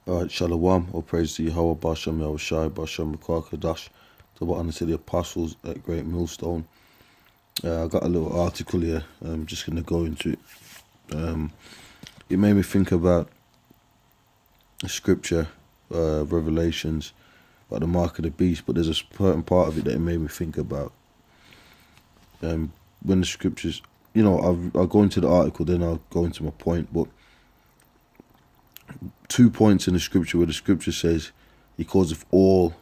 Alright, Shalom, all praise to Yahweh, Bashem, Yahushai, Bashem, Kadash, to what honor to the apostles at GreatMillStone. I got a little article here, I'm just going to go into it. It made me think about the scripture, Revelations, about the mark of the beast, but there's a certain part of it that it made me think about. When the scriptures, I'll go into the article, then I'll go into my point, but 2 points in the scripture where the scripture says he calls of all,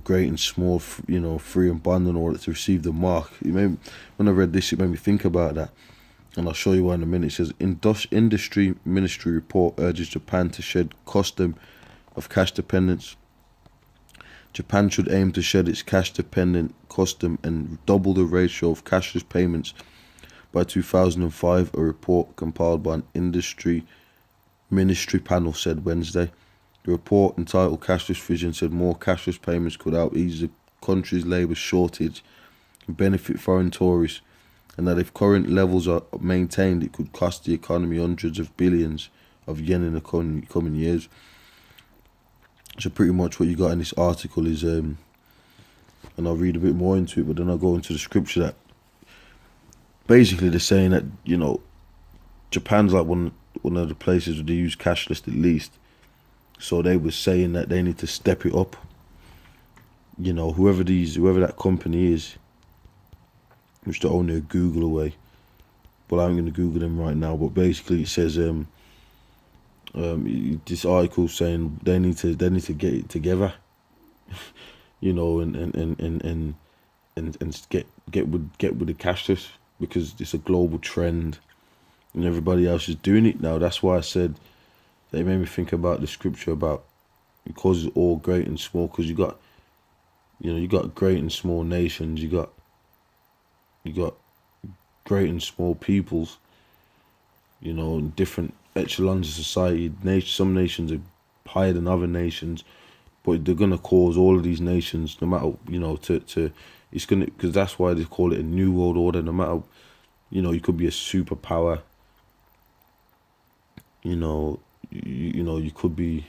great and small, free and bond in order to receive the mark. When I read this, it made me think about that, and I'll show you why in a minute. It says, industry ministry report urges Japan to shed custom of cash dependence. Japan should aim to shed its cash dependent custom and double the ratio of cashless payments by 2005, a report compiled by an industry ministry panel said Wednesday. The report, entitled Cashless Vision, said more cashless payments could help ease the country's labour shortage and benefit foreign tourists, and that if current levels are maintained, it could cost the economy hundreds of billions of yen in the coming years. So pretty much what you got in this article is, and I'll read a bit more into it, but then I'll go into the scripture that basically they're saying that, Japan's like one of the places where they use cashless the least. So they were saying that they need to step it up. Whoever that company is, which they're only a Google away. But I'm going to Google them right now. But basically it says this article saying they need to get it together. and get with the cashless, because it's a global trend. And everybody else is doing it now. That's why I said they made me think about the scripture about it causes all great and small, because you got great and small nations, you got great and small peoples, in different echelons of society. Some nations are higher than other nations, but they're gonna cause all of these nations, no matter it's gonna, because that's why they call it a new world order. No matter, you could be a superpower. You could be.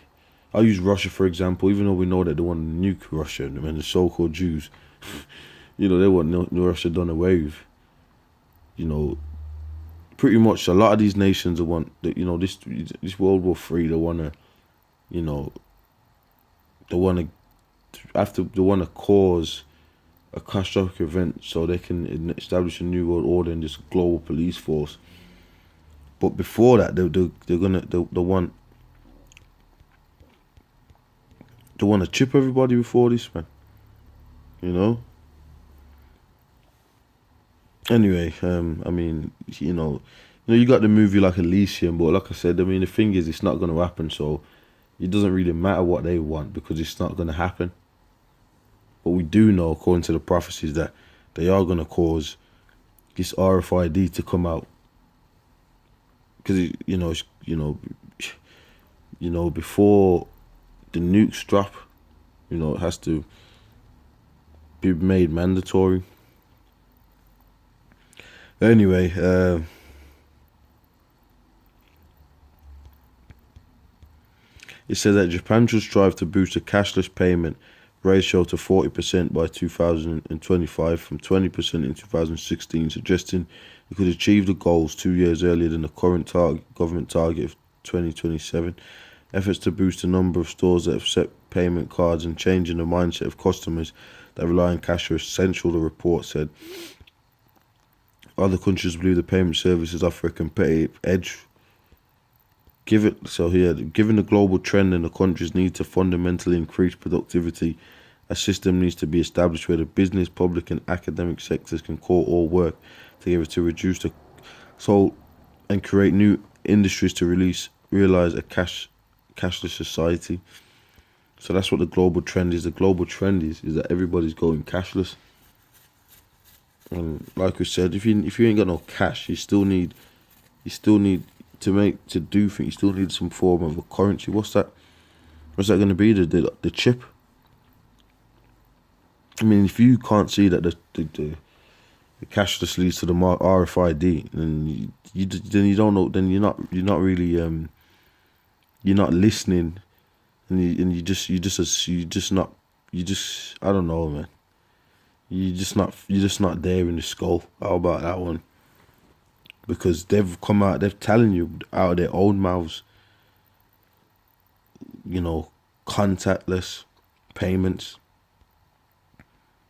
I'll use Russia for example. Even though we know that they want to nuke Russia, and the so-called Jews, they want Russia done away with. Pretty much a lot of these nations want that. This World War III. They want to cause a catastrophic event so they can establish a new world order and this global police force. But before that, they want to chip everybody before this, man. Anyway, you got the movie like Elysium, but like I said, the thing is, it's not going to happen. So it doesn't really matter what they want, because it's not going to happen. But we do know, according to the prophecies, that they are going to cause this RFID to come out. Because before the nukes drop, it has to be made mandatory. Anyway, it said that Japan should strive to boost the cashless payment ratio to 40% by 2025 from 20% in 2016, suggesting it could achieve the goals 2 years earlier than the current government target of 2027. Efforts to boost the number of stores that accept payment cards and changing the mindset of customers that rely on cash are essential, the report said. Other countries believe the payment services offer a competitive edge. Given the global trend and the countries need to fundamentally increase productivity, a system needs to be established where the business, public and academic sectors can all work together to reduce and create new industries to realize a cashless society. So that's what the global trend is. The global trend is that everybody's going cashless. And like we said, if you ain't got no cash, you still need to do things. You still need some form of a currency. What's that going to be? The chip. If you can't see that the cashless leads to the RFID, then you don't know. Then you're not really you're not listening, and you just I don't know, man. You're just not there in the skull. How about that one? Because they've come out, they're telling you out of their own mouths, contactless payments,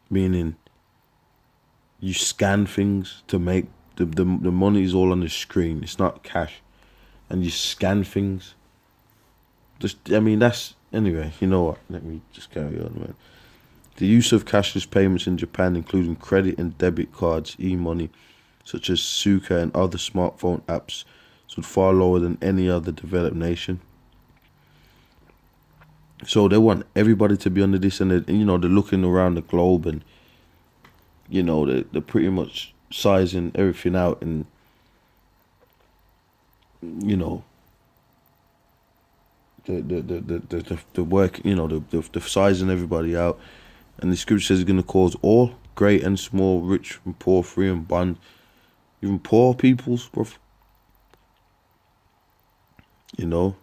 meaning you scan things to make the money is all on the screen. It's not cash, and you scan things. That's anyway. You know what? Let me just carry on, man. The use of cashless payments in Japan, including credit and debit cards, e-money, such as Suica and other smartphone apps, is far lower than any other developed nation. So they want everybody to be under this, and they're looking around the globe, and they're pretty much sizing everything out, and the work, they're sizing everybody out, and the scripture says it's going to cause all, great and small, rich and poor, free and bond, even poor peoples, bro. In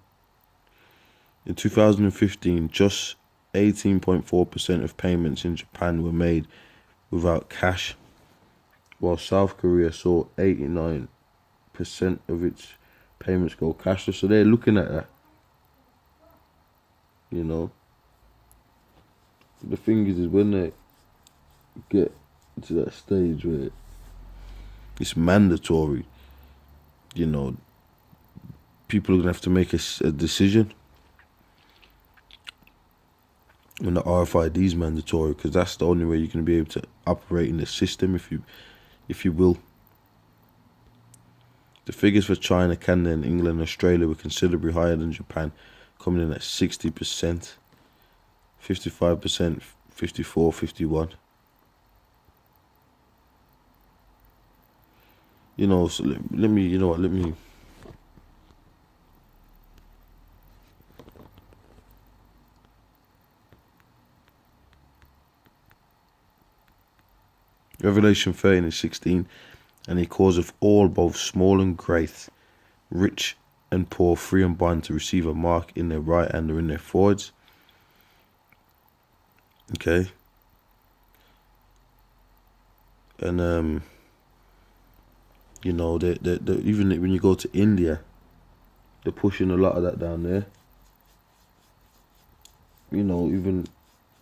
2015, just 18.4% of payments in Japan were made without cash, while South Korea saw 89% of its payments go cashless. So they're looking at that. The thing is when they get to that stage where it's mandatory, people are going to have to make a decision. When the RFID is mandatory, because that's the only way you're going to be able to operate in the system, if you will. The figures for China, Canada, and England and Australia were considerably higher than Japan, coming in at 60%, 55%, 54%, 51%. So let me. Revelation 13:16, and he causeth all, both small and great, rich and poor, free and bond, to receive a mark in their right hand or in their foreheads. Okay. And even when you go to India, they're pushing a lot of that down there. Even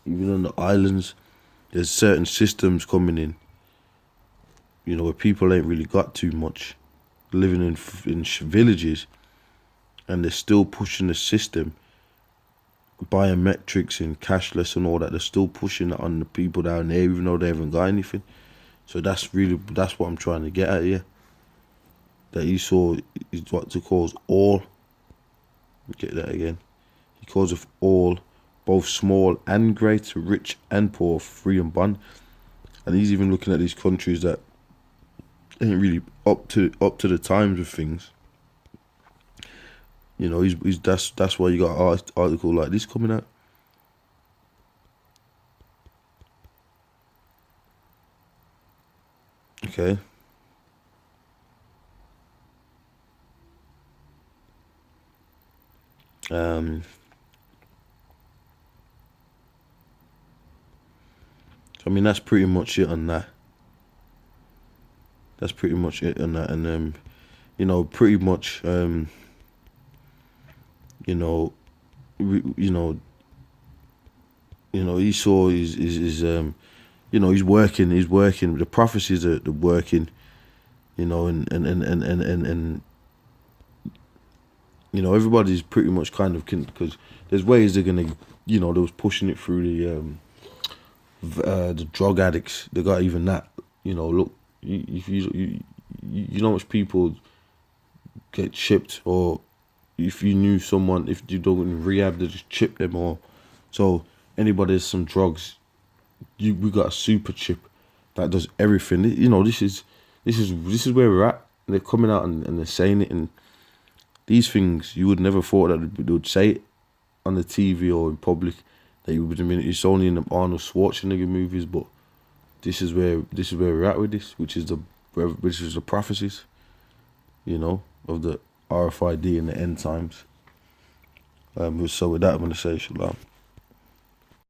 on the islands, there's certain systems coming in, where people ain't really got too much, living in villages, and they're still pushing the system, biometrics and cashless and all that. They're still pushing it on the people down there, even though they haven't got anything. So that's what I'm trying to get at here. That Esau is what to cause all. Get that again. He causeth all, both small and great, rich and poor, free and bond. And he's even looking at these countries that ain't really up to the times with things. That's why you got an article like this coming out. Okay. That's pretty much it on that. That's pretty much it on that, and pretty much Esau is he's working. The prophecies are working, and everybody's pretty much kind of, because there's ways they're gonna, they was pushing it through the drug addicts. They got even that. Look, if you know how much people get chipped, or if you knew someone, if you don't in rehab, they just chip them. Or so anybody has some drugs, we got a super chip that does everything. This is where we're at. They're coming out and they're saying it, and these things you would never thought that they would say it on the TV or in public. That you would. It's only in the Arnold Schwarzenegger movies, but this is where we're at with this, which is the prophecies, of the RFID in the end times. So with that, I'm going to say shalom.